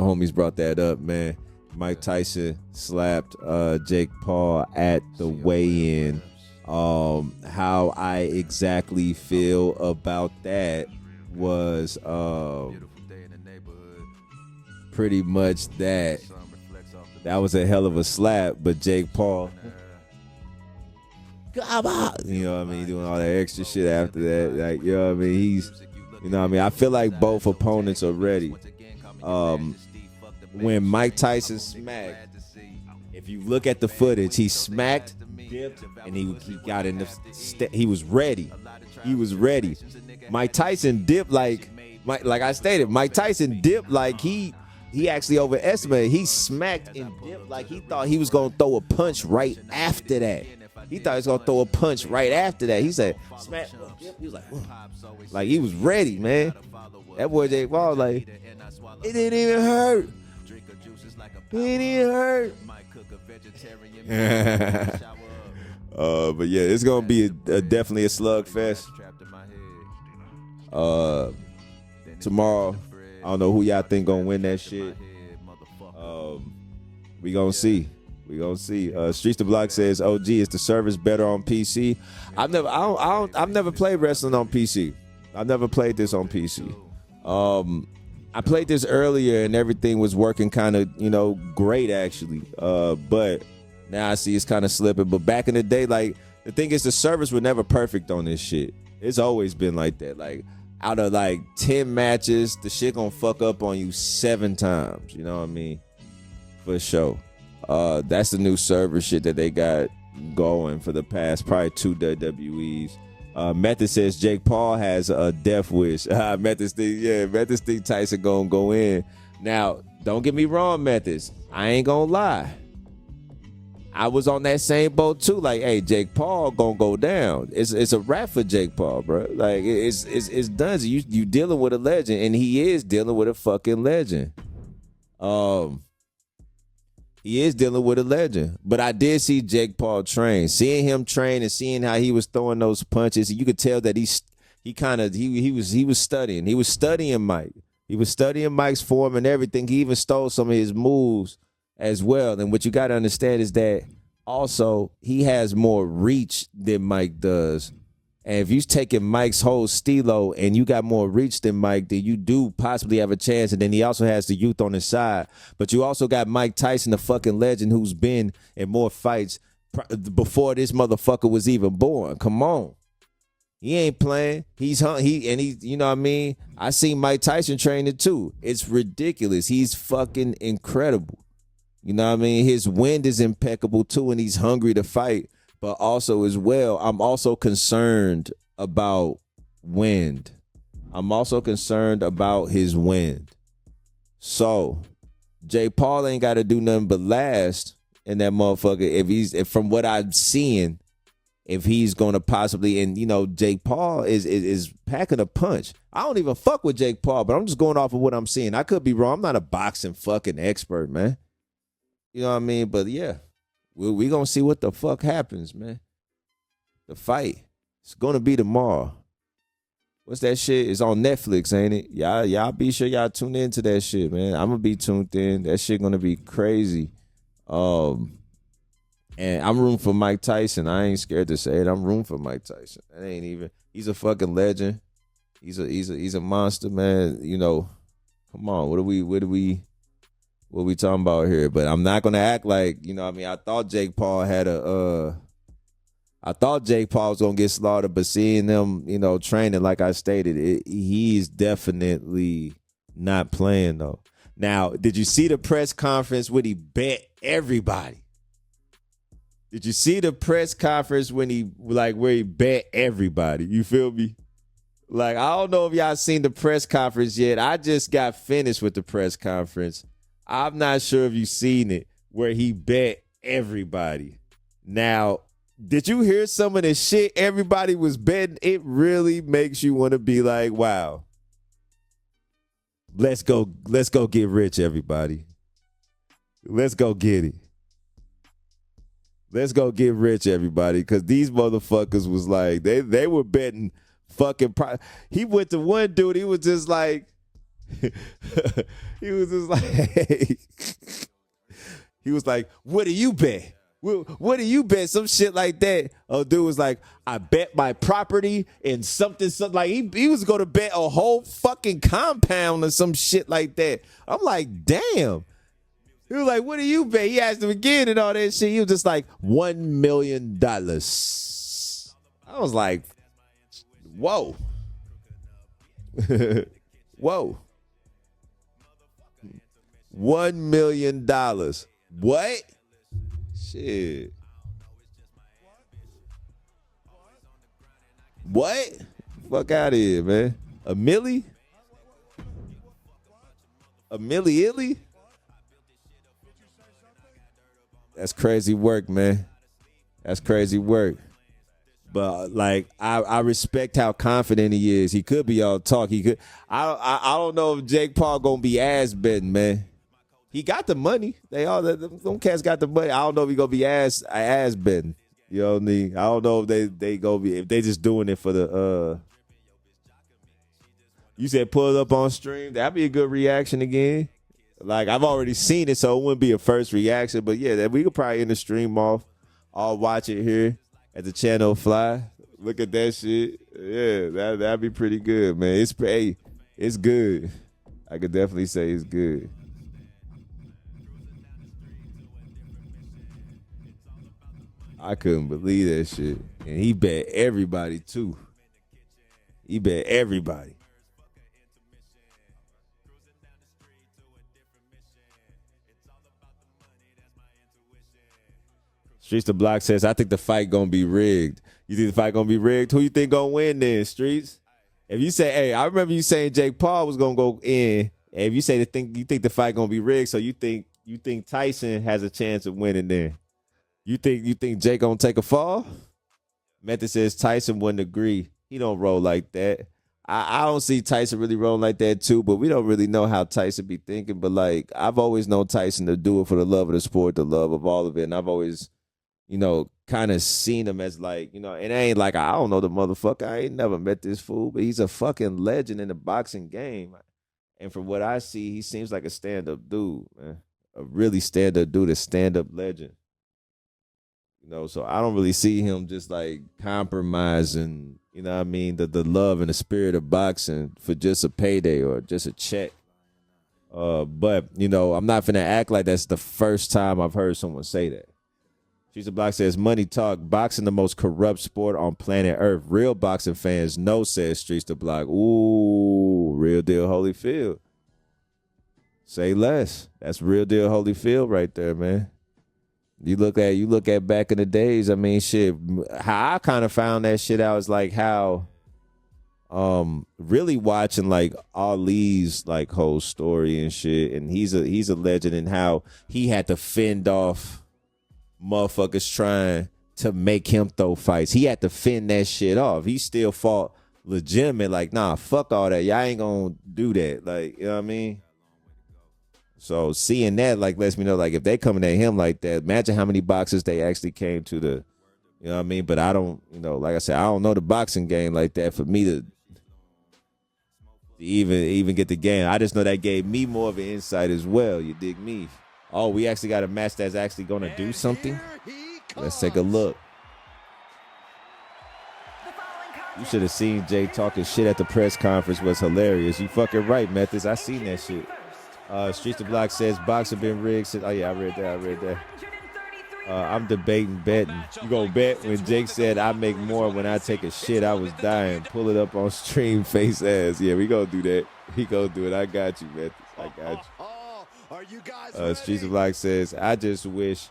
homies brought that up, man. Mike Tyson slapped Jake Paul at the weigh-in. How I exactly feel about that was pretty much that was a hell of a slap, but Jake Paul, you know what I mean, doing all that extra shit after that, like, you know what I mean, he's, you know what I mean, I feel like both opponents are ready. When Mike Tyson smacked, if you look at the footage, he smacked, dipped, and he got in the he was ready. He was ready. Mike Tyson dipped like I stated, Mike Tyson dipped like he actually overestimated. He smacked and dipped like he thought he was going to throw a punch right after that. He thought he was going to throw a punch right after that. He said, smack, dip. He was like, like he was ready, man. That boy Jake Paul, like, it didn't even hurt. It didn't even hurt. But yeah, it's going to be definitely a slugfest. Tomorrow, I don't know who y'all think gonna win that shit. We gonna see. Streets the Block says, "OG, is the service better on PC?" I've never played wrestling on PC. I've never played this on PC. I played this earlier and everything was working kind of, great actually. But now I see it's kind of slipping. But back in the day, like, the thing is, the service was never perfect on this shit. It's always been like that. Like, out of like 10 matches, the shit gonna fuck up on you 7 times. You know what I mean? For sure. That's the new server shit that they got going for the past probably 2 WWEs. Method says Jake Paul has a death wish. Method think Tyson gonna go in. Now, don't get me wrong, Methods. I ain't gonna lie. I was on that same boat too. Like, hey, Jake Paul gonna go down. It's a wrap for Jake Paul, bro. Like, it's done. You dealing with a legend, and he is dealing with a fucking legend. He is dealing with a legend. But I did see Jake Paul train. Seeing him train and seeing how he was throwing those punches, you could tell that he was studying. He was studying Mike. He was studying Mike's form and everything. He even stole some of his moves as well. And what you got to understand is that also he has more reach than Mike does. And if you're taking Mike's whole stilo and you got more reach than Mike, then you do possibly have a chance. And then he also has the youth on his side. But you also got Mike Tyson, the fucking legend, who's been in more fights before this motherfucker was even born. Come on. He ain't playing. He's you know what I mean? I seen Mike Tyson training too. It's ridiculous. He's fucking incredible. You know what I mean? His wind is impeccable too, and he's hungry to fight. But also as well, I'm also concerned about wind. I'm also concerned about his wind. So, Jake Paul ain't got to do nothing but last in that motherfucker. If from what I'm seeing, if he's going to possibly, and Jake Paul is packing a punch. I don't even fuck with Jake Paul, but I'm just going off of what I'm seeing. I could be wrong. I'm not a boxing fucking expert, man. You know what I mean? But yeah, we going to see what the fuck happens, man. The fight. It's going to be tomorrow. What's that shit? It's on Netflix, ain't it? Y'all be sure y'all tune into that shit, man. I'm going to be tuned in. That shit going to be crazy. And I'm rooting for Mike Tyson. I ain't scared to say it. I'm rooting for Mike Tyson. That ain't even. He's a fucking legend. He's a monster, man. Come on. What we talking about here? But I'm not gonna act like, I thought Jake Paul was gonna get slaughtered, but seeing them, training, like I stated, he's definitely not playing though. Now, did you see the press conference when he bet everybody? Did you see the press conference when where he bet everybody? You feel me? Like, I don't know if y'all seen the press conference yet. I just got finished with the press conference. I'm not sure if you seen it where he bet everybody. Now, did you hear some of the shit everybody was betting? It really makes you want to be like, wow. Let's go get rich, everybody. Let's go get it. Let's go get rich, everybody, because these motherfuckers was like, they were betting fucking. He went to one dude, he was just like, He was just like, he was like, what do you bet? What do you bet? Some shit like that. Oh, dude was like, I bet my property and something like he was going to bet a whole fucking compound or some shit like that. I'm like, damn. He was like, what do you bet? He asked him again and all that shit. He was just like, $1 million. I was like, whoa. Whoa. $1 million. What? Shit. What? Fuck out of here, man. A milli? A milli illy? That's crazy work, man. That's crazy work. But like, I respect how confident he is. He could be all talk. He could. I don't know if Jake Paul gonna be ass betting, man. He got the money. They all them cats got the money. I don't know if he gonna be ass betting. You know what I mean? I don't know if they gonna be, if they just doing it for the You said pull it up on stream. That'd be a good reaction again. Like, I've already seen it, so it wouldn't be a first reaction. But yeah, we could probably end the stream off. I'll watch it here at the channel fly. Look at that shit. Yeah, that'd be pretty good, man. It's good. I could definitely say it's good. I couldn't believe that shit. And he bet everybody, too. He bet everybody. Streets the Block says, I think the fight gonna be rigged. You think the fight gonna be rigged? Who you think gonna win then, Streets? If you say, hey, I remember you saying Jake Paul was gonna go in. And if you say you think the fight gonna be rigged, so you think Tyson has a chance of winning there. You think Jake gonna take a fall? Method says Tyson wouldn't agree. He don't roll like that. I don't see Tyson really rolling like that too, but we don't really know how Tyson be thinking. But like, I've always known Tyson to do it for the love of the sport, the love of all of it. And I've always, kind of seen him as like, it ain't like, I don't know the motherfucker. I ain't never met this fool, but he's a fucking legend in the boxing game. And from what I see, he seems like a stand-up dude, man. A really stand-up dude, a stand-up legend. So I don't really see him just like compromising, the love and the spirit of boxing for just a payday or just a check. But, I'm not finna act like that's the first time I've heard someone say that. Streets of Block says, money talk, boxing the most corrupt sport on planet Earth. Real boxing fans know, says Streets of Block. Ooh, real deal Holyfield. Say less. That's real deal Holyfield right there, man. You look at back in the days, I mean, shit, how I kind of found that shit out is like how really watching like Ali's like whole story and shit, and he's a legend, and how he had to fend off motherfuckers trying to make him throw fights. He had to fend that shit off. He still fought legitimate, like, nah, fuck all that. Y'all ain't gonna do that. Like, you know what I mean? So seeing that, like, lets me know, like, if they coming at him like that, imagine how many boxers they actually came to the, you know what I mean? But I don't, like I said, I don't know the boxing game like that for me to even get the game. I just know that gave me more of an insight as well. You dig me? Oh, we actually got a match that's actually going to do something? Let's take a look. You should have seen Jay talking shit at the press conference. Was hilarious. You fucking right, Methods. I seen that shit. Streets of Block says boxing been rigged since. Oh yeah, I read that. I'm debating betting. You gonna bet? When Jake said I make more when I take a shit, I was dying. Pull it up on stream, face ass. Yeah, we gonna do that. He gonna do it. I got you, Methods. I got you. Are you guys Streets of Block says, I just wish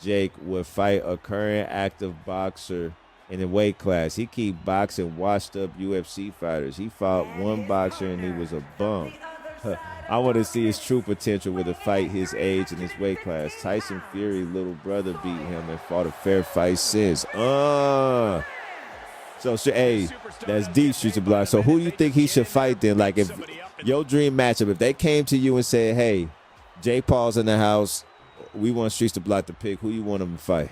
Jake would fight a current active boxer in the weight class. He keep boxing washed up UFC fighters. He fought one boxer and he was a bum. I want to see his true potential with a fight his age and his weight class. Tyson Fury, little brother, beat him and fought a fair fight since. So, hey, that's deep, Streets of Block. So who you think he should fight then? Like, if your dream matchup, if they came to you and said, hey, Jake Paul's in the house, we want Streets of Block to pick, who you want him to fight?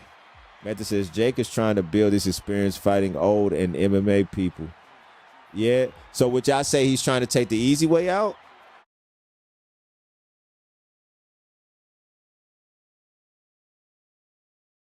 Method says, Jake is trying to build his experience fighting old and MMA people. Yeah. So would y'all say he's trying to take the easy way out?